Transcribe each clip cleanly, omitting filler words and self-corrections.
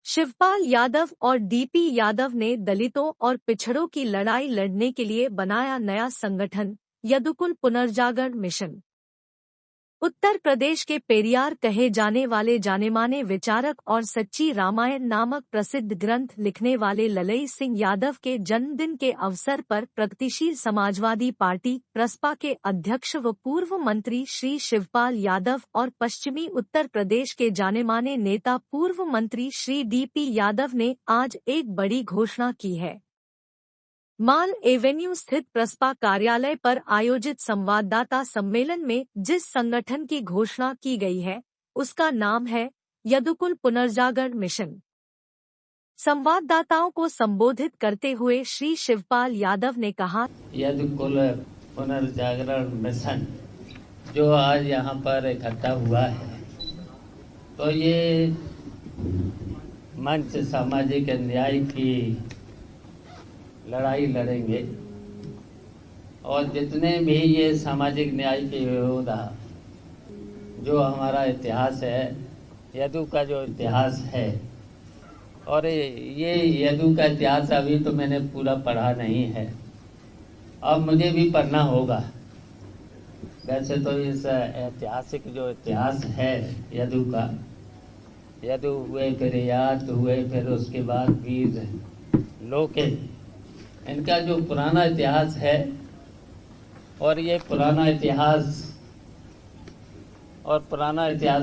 शिवपाल यादव और डीपी यादव ने दलितों और पिछड़ों की लड़ाई लड़ने के लिए बनाया नया संगठन यदुकुल पुनर्जागरण मिशन। उत्तर प्रदेश के पेरियार कहे जाने वाले जानेमाने विचारक और सच्ची रामायण नामक प्रसिद्ध ग्रंथ लिखने वाले ललई सिंह यादव के जन्मदिन के अवसर पर प्रगतिशील समाजवादी पार्टी प्रसपा के अध्यक्ष व पूर्व मंत्री श्री शिवपाल यादव और पश्चिमी उत्तर प्रदेश के जानेमाने नेता पूर्व मंत्री श्री डीपी यादव ने आज एक बड़ी घोषणा की है। माल एवेन्यू स्थित प्रसपा कार्यालय पर आयोजित संवाददाता सम्मेलन में जिस संगठन की घोषणा की गई है उसका नाम है यदुकुल पुनर्जागरण मिशन। संवाददाताओं को संबोधित करते हुए श्री शिवपाल यादव ने कहा, यदुकुल पुनर्जागरण मिशन जो आज यहाँ पर इकट्ठा हुआ है, तो ये मंच सामाजिक न्याय की लड़ाई लड़ेंगे और जितने भी ये सामाजिक न्याय के योद्धा, जो हमारा इतिहास है, यदु का जो इतिहास है, और ये यदु का इतिहास अभी तो मैंने पूरा पढ़ा नहीं है, अब मुझे भी पढ़ना होगा। वैसे तो इस ऐतिहासिक जो इतिहास है यदु का, यदु हुए, फिर यात हुए, फिर उसके बाद वीर लोके, इनका जो पुराना इतिहास है, और ये पुराना इतिहास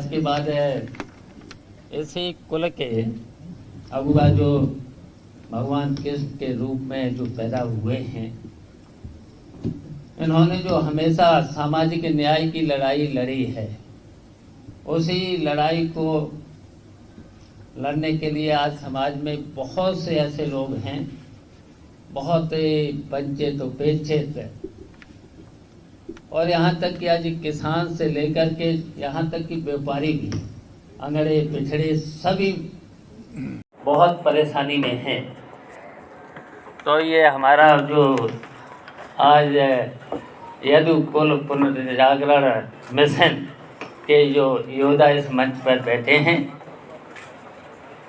के बाद इसी कुल के अगुआ जो भगवान कृष्ण के रूप में जो पैदा हुए हैं, इन्होंने जो हमेशा सामाजिक न्याय की लड़ाई लड़ी है, उसी लड़ाई को लड़ने के लिए आज समाज में बहुत से ऐसे लोग हैं, बहुत वंचित उपेक्षित, और यहाँ तक कि आज किसान से लेकर के यहाँ तक कि व्यापारी भी, अंगड़े पिछड़े सभी बहुत परेशानी में हैं। तो ये हमारा जो आज यदुकुल पुनर्जागरण मिशन के जो योद्धा इस मंच पर बैठे हैं,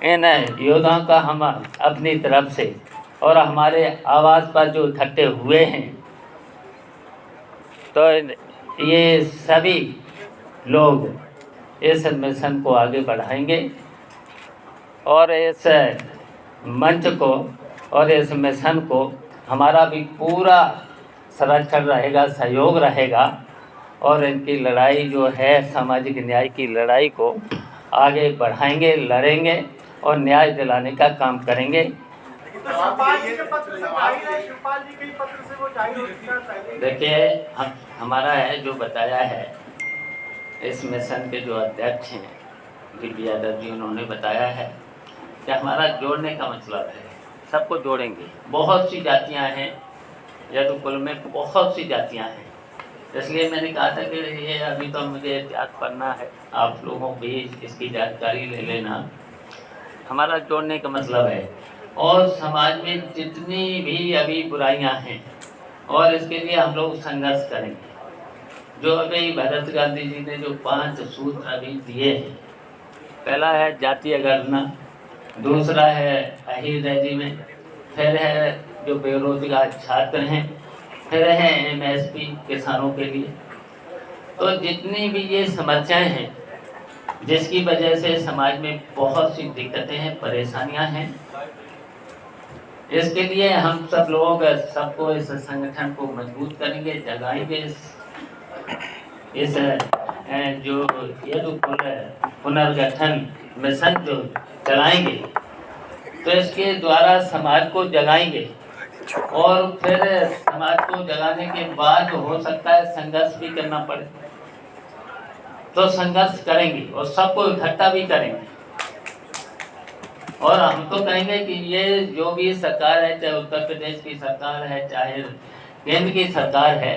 इन योद्धाओं का हम अपनी तरफ से और हमारे आवाज़ पर जो इकट्ठे हुए हैं, तो ये सभी लोग इस मिशन को आगे बढ़ाएंगे और इस मंच को और इस मिशन को हमारा भी पूरा संरक्षण रहेगा, सहयोग रहेगा, और इनकी लड़ाई जो है सामाजिक न्याय की लड़ाई को आगे बढ़ाएंगे, लड़ेंगे और न्याय दिलाने का काम करेंगे। देखिए, हमारा है जो बताया है, इस मिशन के जो अध्यक्ष हैं डीपी यादव जी, उन्होंने बताया है कि हमारा जोड़ने का मतलब है, सबको जोड़ेंगे। बहुत सी जातियां हैं यदुकुल में, बहुत सी जातियां हैं, इसलिए मैंने कहा था कि ये अभी तो मुझे इतिहास पढ़ना है, आप लोगों भी इसकी जानकारी ले लेना। हमारा जोड़ने का मतलब है, और समाज में जितनी भी अभी बुराइयां हैं, और इसके लिए हम लोग संघर्ष करेंगे। जो अभी भरत गांधी जी ने जो 5 सूत्र अभी दिए हैं, पहला है जातीय गणना, दूसरा है अहीर रेजिमेंट, फिर है जो बेरोजगार छात्र हैं, फिर है MSP किसानों के लिए। तो जितनी भी ये समस्याएं हैं जिसकी वजह से समाज में बहुत सी दिक्कतें हैं, परेशानियां हैं, इसके लिए हम सब लोग सबको इस संगठन को मजबूत करेंगे, जगाएंगे। इस जो यदुकुल पुनर्गठन मिशन जो चलाएंगे, तो इसके द्वारा समाज को जगाएंगे, और फिर समाज को जगाने के बाद हो सकता है संघर्ष भी करना पड़े, तो संघर्ष करेंगे और सबको इकट्ठा भी करेंगे। और हम तो कहेंगे कि ये जो भी सरकार है, चाहे उत्तर प्रदेश की सरकार है, चाहे केंद्र की सरकार है,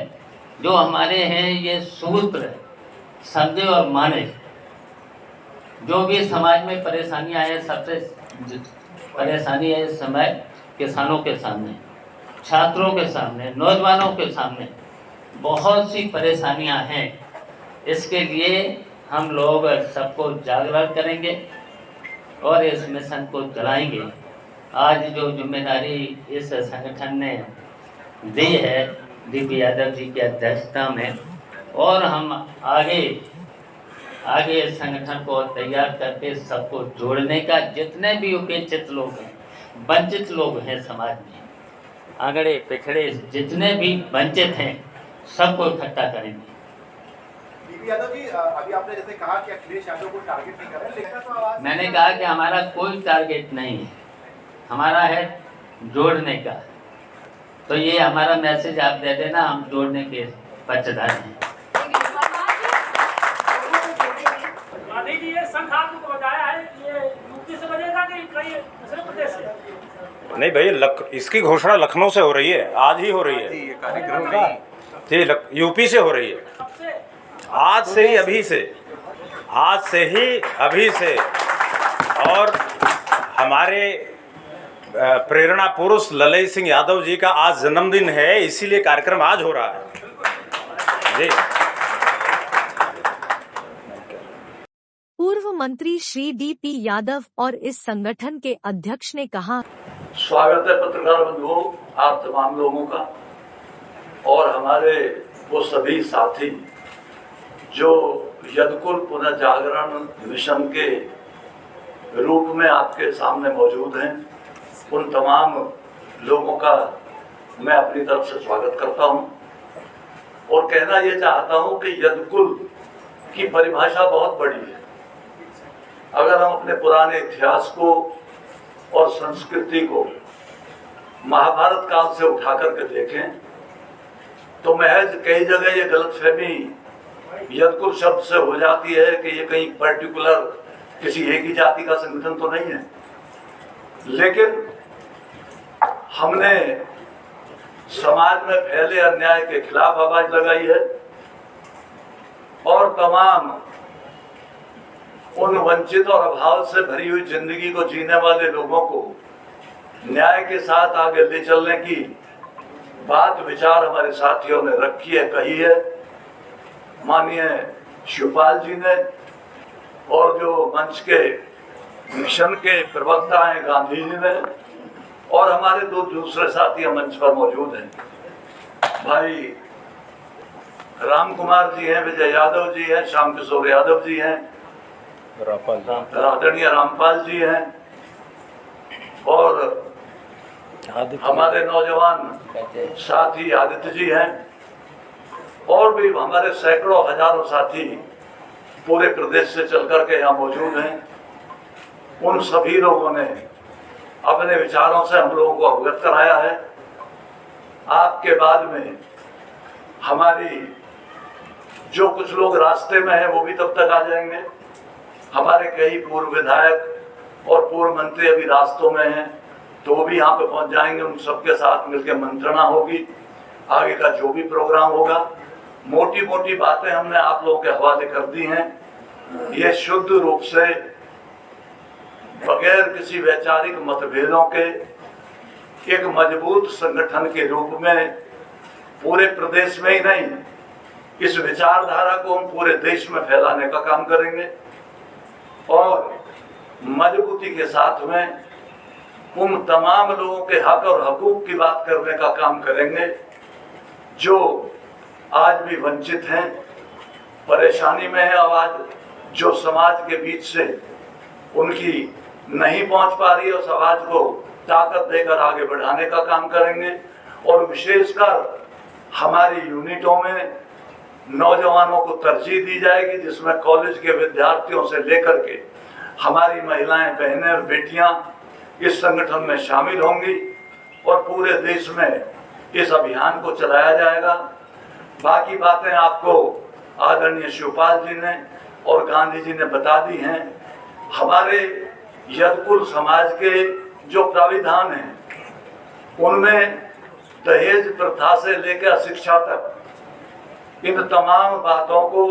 जो हमारे हैं ये सूत्र समझे और माने। जो भी समाज में परेशानियां हैं, सबसे परेशानी है इस समय किसानों के सामने, छात्रों के सामने, नौजवानों के सामने बहुत सी परेशानियां हैं। इसके लिए हम लोग सबको जागरूक करेंगे और इस मिशन को चलाएंगे। आज जो जिम्मेदारी इस संगठन ने दी है डीपी यादव जी की अध्यक्षता में, और हम आगे इस संगठन को तैयार करके सबको जोड़ने का, जितने भी उपेक्षित लोग हैं, वंचित लोग हैं समाज में, आंगड़े पिछड़े जितने भी वंचित हैं, सबको इकट्ठा करेंगे। डीपी यादव जी, अभी आपने जैसे कहा कि अखिलेश यादव को टारगेट नहीं कर रहे, लेकिन तो आवाज मैंने कहा कि हमारा कोई टारगेट नहीं है, हमारा है जोड़ने का। तो ये हमारा मैसेज आप दे देना, हम जोड़ने के पक्षधर हैं। गांधी जी ये संघ आपको बताया है, ये यूपी से बनेगा कि कई दूसरे प्रदेश से? नहीं भाई, इसकी घोषणा लखनऊ से हो रही है, आज ही हो रही है जी, यूपी से हो रही है, आज से ही, अभी से, आज से ही, अभी से। और हमारे प्रेरणा पुरुष ललई सिंह यादव जी का आज जन्मदिन है, इसीलिए कार्यक्रम आज हो रहा है जी। पूर्व मंत्री श्री डीपी यादव और इस संगठन के अध्यक्ष ने कहा, स्वागत है पत्रकार बंधुओं आप तमाम लोगों का, और हमारे वो सभी साथी जो यदकुल पुनर्जागरण मिशन के रूप में आपके सामने मौजूद हैं, उन तमाम लोगों का मैं अपनी तरफ से स्वागत करता हूं। और कहना ये चाहता हूं कि यदकुल की परिभाषा बहुत बड़ी है। अगर हम अपने पुराने इतिहास को और संस्कृति को महाभारत काल से उठा करके देखें तो महज कई जगह ये गलतफहमी यदकुल शब्द से हो जाती है कि ये कहीं पर्टिकुलर किसी एक ही जाति का संगठन तो नहीं है। लेकिन हमने समाज में फैले अन्याय के खिलाफ आवाज लगाई है और तमाम उन वंचित और अभाव से भरी हुई जिंदगी को जीने वाले लोगों को न्याय के साथ आगे ले चलने की बात विचार हमारे साथियों ने रखी है, कही है। माननीय शिवपाल जी ने और जो मंच के मिशन के प्रवक्ता हैं गांधी जी ने, और हमारे दो दूसरे साथी मंच पर मौजूद हैं, भाई राम कुमार जी हैं, विजय यादव जी हैं, श्याम किशोर यादव जी हैं, आदरणीय रामपाल जी हैं, और हमारे नौजवान साथी आदित्य जी हैं, और भी हमारे सैकड़ों हजारों साथी पूरे प्रदेश से चल करके यहाँ मौजूद हैं। उन सभी लोगों ने अपने विचारों से हम लोगों को अवगत कराया है। आपके बाद में हमारी जो कुछ लोग रास्ते में हैं वो भी तब तक आ जाएंगे। हमारे कई पूर्व विधायक और पूर्व मंत्री अभी रास्तों में हैं, तो वो भी यहाँ पे पहुंच जाएंगे। उन सबके साथ मिलकर मंत्रणा होगी, आगे का जो भी प्रोग्राम होगा। मोटी मोटी बातें हमने आप लोगों के हवाले कर दी हैं। ये शुद्ध रूप से बगैर किसी वैचारिक मतभेदों के एक मजबूत संगठन के रूप में पूरे प्रदेश में ही नहीं, इस विचारधारा को हम पूरे देश में फैलाने का काम करेंगे और मजबूती के साथ में उन तमाम लोगों के हक और हकूक की बात करने का काम करेंगे जो आज भी वंचित हैं, परेशानी में है। आवाज जो समाज के बीच से उनकी नहीं पहुंच पा रही है, उस आवाज को ताकत देकर आगे बढ़ाने का काम करेंगे। और विशेषकर हमारी यूनिटों में नौजवानों को तरजीह दी जाएगी, जिसमें कॉलेज के विद्यार्थियों से लेकर के हमारी महिलाएं, बहनें और बेटियां इस संगठन में शामिल होंगी और पूरे देश में इस अभियान को चलाया जाएगा। बाकी बातें आपको आदरणीय शिवपाल जी ने और गांधी जी ने बता दी हैं। हमारे यदकुल समाज के जो प्राविधान हैं उनमें दहेज प्रथा से लेकर शिक्षा तक इन तमाम बातों को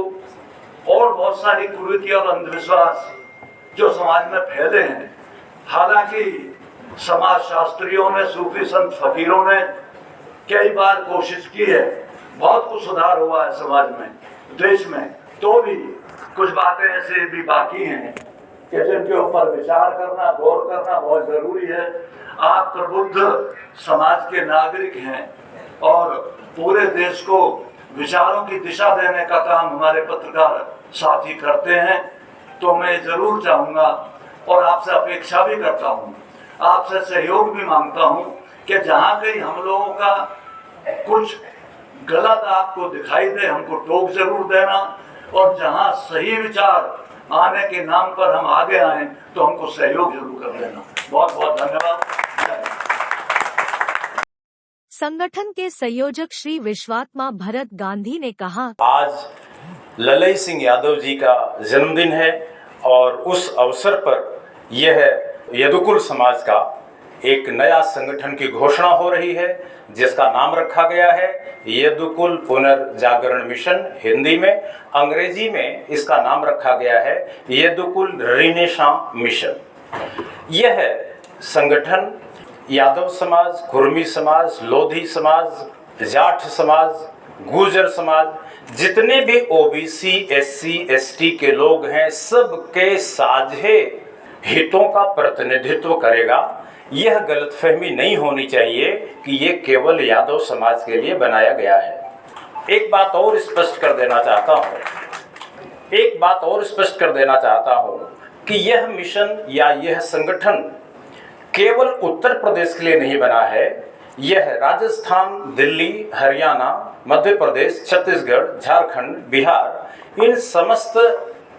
और बहुत सारी कुरीति और अंधविश्वास जो समाज में फैले हैं, हालांकि समाज शास्त्रियों ने, सूफी संत फकीरों ने कई बार कोशिश की है, बहुत कुछ सुधार हुआ है समाज में, देश में, तो भी कुछ बातें ऐसे भी बाकी हैं कि जिनके ऊपर विचार करना, गौर करना बहुत जरूरी है। आप प्रबुद्ध समाज के नागरिक हैं और पूरे देश को विचारों की दिशा देने का काम हमारे पत्रकार साथी करते हैं। तो मैं जरूर चाहूंगा और आपसे अपेक्षा भी करता हूं, आपसे सहयोग भी मांगता हूं कि जहां कहीं हम लोगों का कुछ गलत आपको दिखाई दे, हमको टोक जरूर देना, और जहां सही विचार आने के नाम पर हम आगे आए तो हमको सहयोग जरूर कर देना। बहुत बहुत धन्यवाद। संगठन के संयोजक श्री विश्वात्मा भरत गांधी ने कहा, आज ललई सिंह यादव जी का जन्मदिन है और उस अवसर पर यह यदुकुल समाज का एक नया संगठन की घोषणा हो रही है, जिसका नाम रखा गया है यदुकुल पुनर्जागरण मिशन। हिंदी में, अंग्रेजी में इसका नाम रखा गया है यदुकुल रिनेसां मिशन। यह संगठन यादव समाज, कुर्मी समाज, लोधी समाज, जाट समाज, गुर्जर समाज, जितने भी ओबीसी, एससी, एसटी के लोग हैं, सबके साझे हितों का प्रतिनिधित्व करेगा। यह गलतफहमी नहीं होनी चाहिए कि ये केवल यादव समाज के लिए बनाया गया है। एक बात और स्पष्ट कर देना चाहता हूं कि यह मिशन या यह संगठन केवल उत्तर प्रदेश के लिए नहीं बना है। यह राजस्थान, दिल्ली, हरियाणा, मध्य प्रदेश, छत्तीसगढ़, झारखंड, बिहार, इन समस्त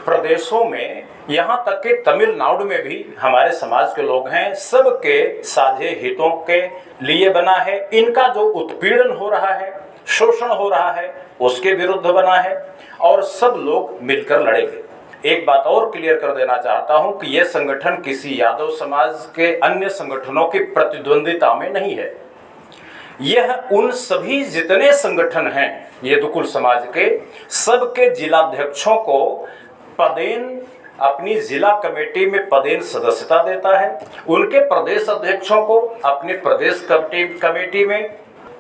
प्रदेशों में, यहाँ तक कि तमिलनाडु में भी हमारे समाज के लोग हैं, सबके साझे हितों के लिए बना है। इनका जो उत्पीड़न हो रहा है, शोषण हो रहा है, उसके विरुद्ध बना है और सब लोग मिलकर लड़ेंगे। एक बात और क्लियर कर देना चाहता हूं कि यह संगठन किसी यादव समाज के अन्य संगठनों की प्रतिद्वंदिता में नहीं है। यह उन सभी जितने संगठन हैं यदुकुल समाज के, सबके जिलाध्यक्षों को पदेन अपनी जिला कमेटी में पदेन सदस्यता देता है, उनके प्रदेश अध्यक्षों को अपने प्रदेश कमेटी में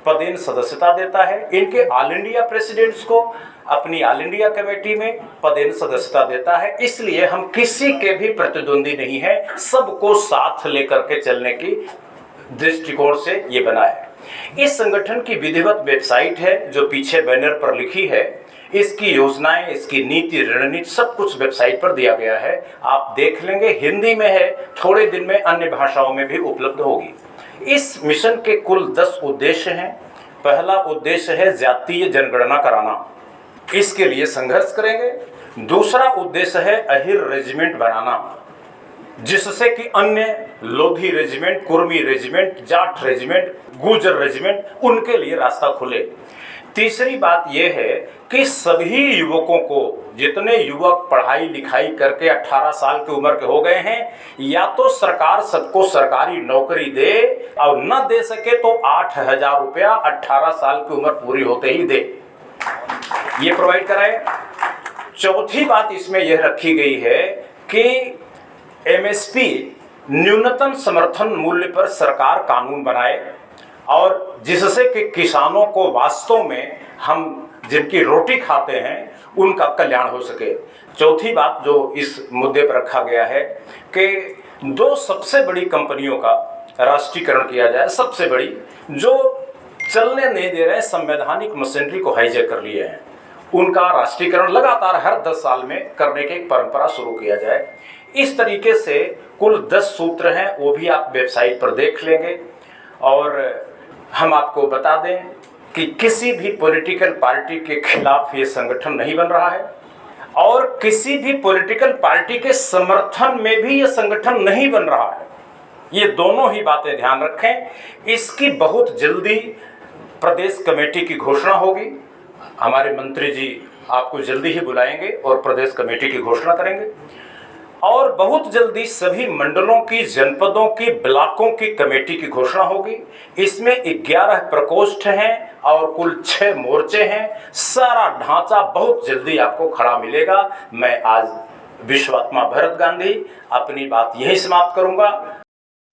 पदेन सदस्यता देता है, इनके ऑल इंडिया प्रेसिडेंट्स को अपनी ऑल इंडिया कमेटी में पदेन सदस्यता देता है। इसलिए हम किसी के भी प्रतिद्वंदी नहीं है, सबको साथ लेकर के चलने की दृष्टिकोण से ये बना है। इस संगठन की विधिवत वेबसाइट है जो पीछे बैनर पर लिखी है। इसकी योजनाएं, इसकी नीति, रणनीति सब कुछ वेबसाइट पर दिया गया है, आप देख लेंगे। हिंदी में है, थोड़े दिन में अन्य भाषाओं में भी उपलब्ध होगी। इस मिशन के कुल 10 उद्देश्य हैं। पहला उद्देश्य है जातीय जनगणना कराना, इसके लिए संघर्ष करेंगे। दूसरा उद्देश्य है अहिर रेजिमेंट बनाना, जिससे कि अन्य Lodhi regiment, Kurmi regiment, Jat regiment, Gurjar regiment, उनके लिए रास्ता खुले। तीसरी बात यह है कि सभी युवकों को, जितने युवक पढ़ाई लिखाई करके 18 साल की उम्र के हो गए हैं, या तो सरकार सबको सरकारी नौकरी दे और न दे सके तो 8,000 रुपया 18 साल की उम्र पूरी होते ही दे, ये प्रोवाइड कराए। चौथी बात इसमें यह रखी गई है कि एमएसपी, न्यूनतम समर्थन मूल्य पर सरकार कानून बनाए और जिससे कि किसानों को वास्तव में हम जिनकी रोटी खाते हैं उनका कल्याण हो सके। चौथी बात जो इस मुद्दे पर रखा गया है कि 2 सबसे बड़ी कंपनियों का राष्ट्रीयकरण किया जाए, सबसे बड़ी, जो चलने नहीं दे रहे, संवैधानिक मशीनरी को हाईजैक कर लिए हैं, उनका राष्ट्रीयकरण लगातार हर 10 साल में करने की एक परंपरा शुरू किया जाए। इस तरीके से कुल 10 सूत्र हैं, वो भी आप वेबसाइट पर देख लेंगे। और हम आपको बता दें कि किसी भी पॉलिटिकल पार्टी के खिलाफ ये संगठन नहीं बन रहा है और किसी भी पॉलिटिकल पार्टी के समर्थन में भी ये संगठन नहीं बन रहा है। ये दोनों ही बातें ध्यान रखें। इसकी बहुत जल्दी प्रदेश कमेटी की घोषणा होगी। हमारे मंत्री जी आपको जल्दी ही बुलाएंगे और प्रदेश कमेटी की घोषणा करेंगे और बहुत जल्दी सभी मंडलों की, जनपदों की, ब्लॉकों की कमेटी की घोषणा होगी। इसमें 11 प्रकोष्ठ हैं और कुल 6 मोर्चे हैं। सारा ढांचा बहुत जल्दी आपको खड़ा मिलेगा। मैं आज विश्वात्मा भरत गांधी अपनी बात यही समाप्त करूंगा।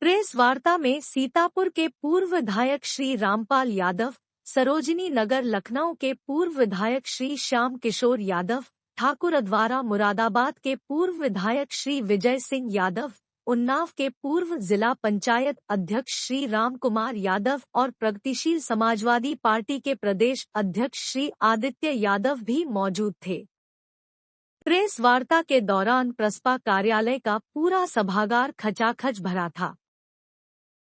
प्रेस वार्ता में सीतापुर के पूर्व विधायक श्री रामपाल यादव, सरोजिनी नगर लखनऊ के पूर्व विधायक श्री श्याम किशोर यादव, ठाकुरद्वारा मुरादाबाद के पूर्व विधायक श्री विजय सिंह यादव, उन्नाव के पूर्व जिला पंचायत अध्यक्ष श्री राम कुमार यादव और प्रगतिशील समाजवादी पार्टी के प्रदेश अध्यक्ष श्री आदित्य यादव भी मौजूद थे। प्रेस वार्ता के दौरान प्रसपा कार्यालय का पूरा सभागार खचाखच भरा था।